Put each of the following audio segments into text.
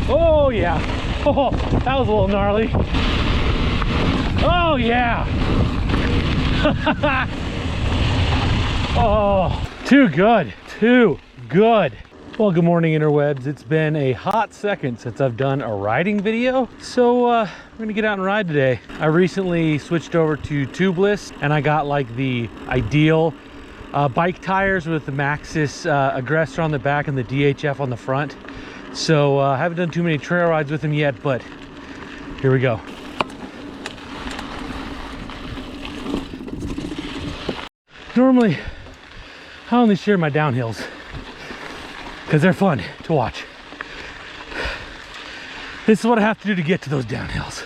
Oh yeah. Oh, that was a little gnarly. Oh yeah. Oh, too good, too good. Well, good morning, interwebs. It's been a hot second since I've done a riding video, so we're gonna get out and ride today. I recently switched over to Tubeless, and I got like the ideal bike tires with the Maxxis Aggressor on the back and the DHF on the front. So I haven't done too many trail rides with them yet, but here we go. Normally, I only share my downhills because they're fun to watch. This is what I have to do to get to those downhills.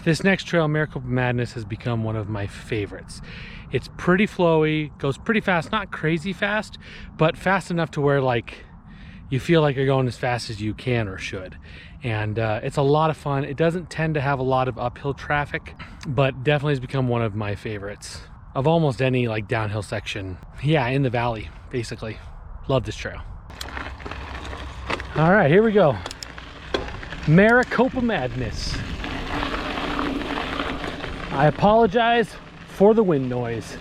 This next trail, Maricopa Madness, has become one of my favorites. It's pretty flowy, goes pretty fast, not crazy fast, but fast enough to where like you feel like you're going as fast as you can or should. And it's a lot of fun. It doesn't tend to have a lot of uphill traffic, but definitely has become one of my favorites of almost any like downhill section. Yeah, in the valley, basically. Love this trail. All right, here we go. Maricopa Madness. I apologize for the wind noise.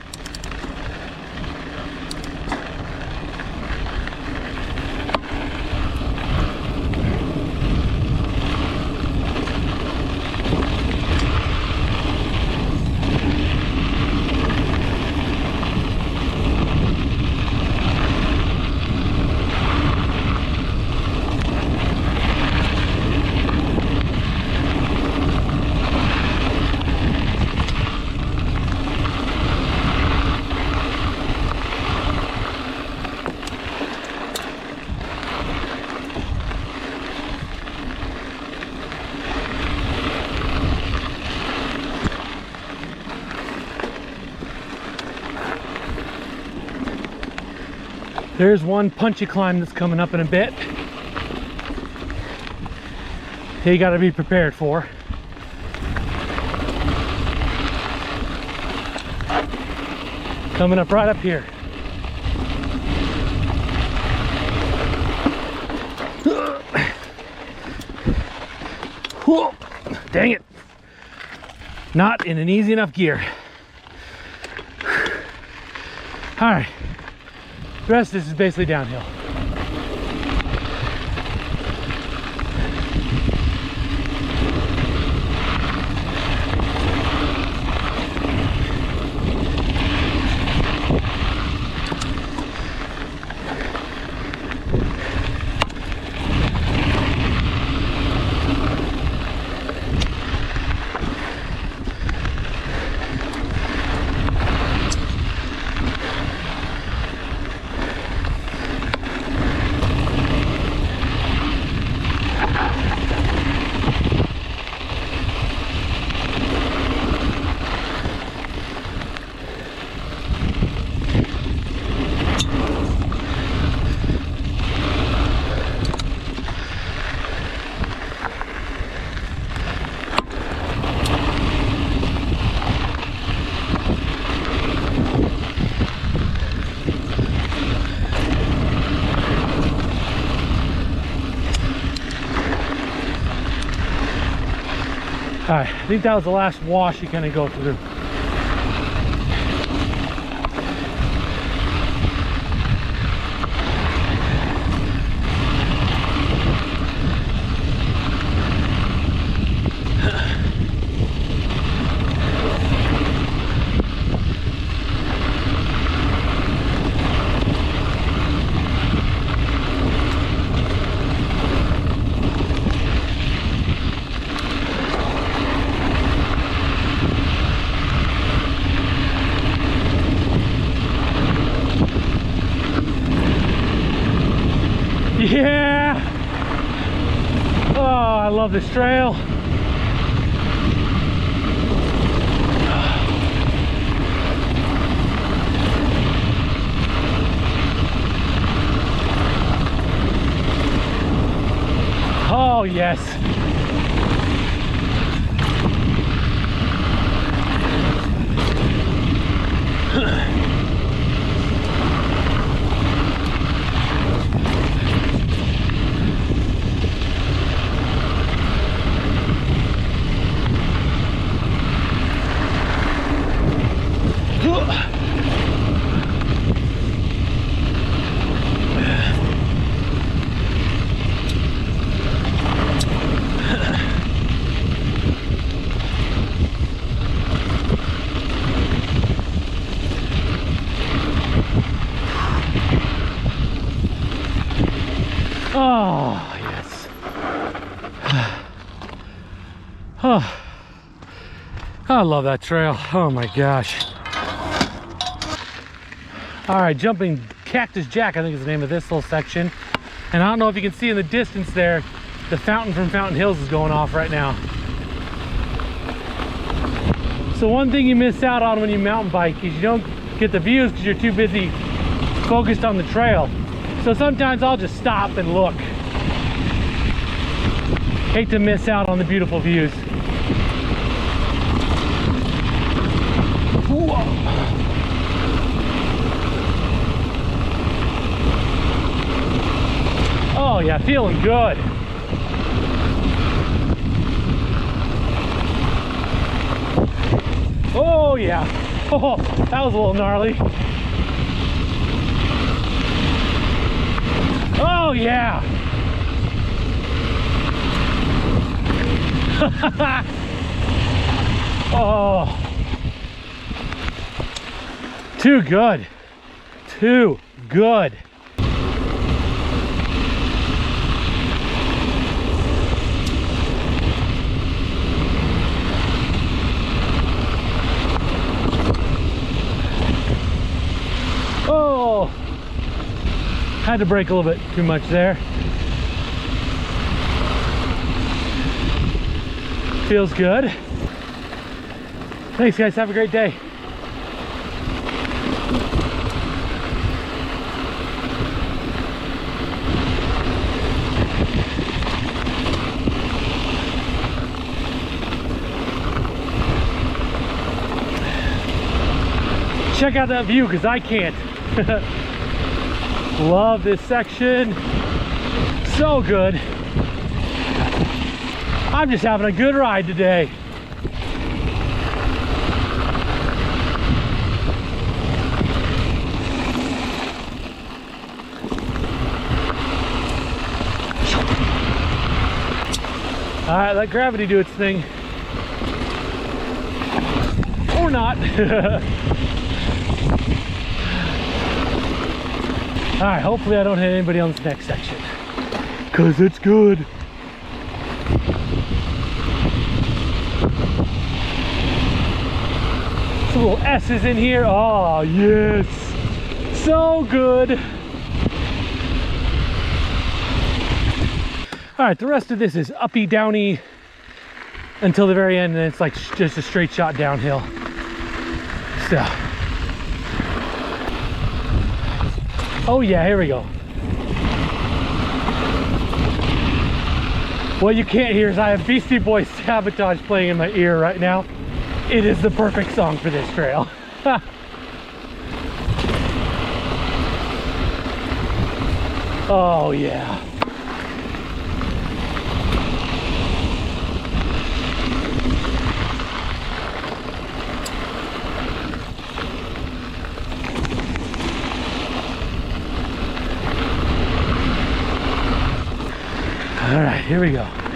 There's one punchy climb that's coming up in a bit. You gotta be prepared for. Coming up right up here. Whoa, dang it. Not in an easy enough gear. All right. The rest of this is basically downhill. right, I think that was the last wash you kind of go through. Yeah! Oh, I love this trail. Oh, yes. Oh, yes. Oh, I love that trail. Oh my gosh. All right, Jumping Cactus Jack, I think is the name of this little section. And I don't know if you can see in the distance there, the fountain from Fountain Hills is going off right now. So one thing you miss out on when you mountain bike is you don't get the views because you're too busy focused on the trail. So sometimes I'll just stop and look. Hate to miss out on the beautiful views. Whoa. Oh yeah, feeling good. Oh yeah. Oh, that was a little gnarly. Oh yeah. Oh, too good. Too good. Oh, had to brake a little bit too much there. Feels good. Thanks guys, have a great day. Check out that view because I can't. Love this section. So good. I'm just having a good ride today. All right, let gravity do its thing. Or not. All right, hopefully I don't hit anybody on this next section, because it's good. Some little S's in here. Oh, yes. So good. All right, the rest of this is uppy, downy until the very end, and it's like just a straight shot downhill. So. Oh yeah, here we go. What you can't hear is I have Beastie Boys Sabotage playing in my ear right now. It is the perfect song for this trail. Oh yeah. here we go.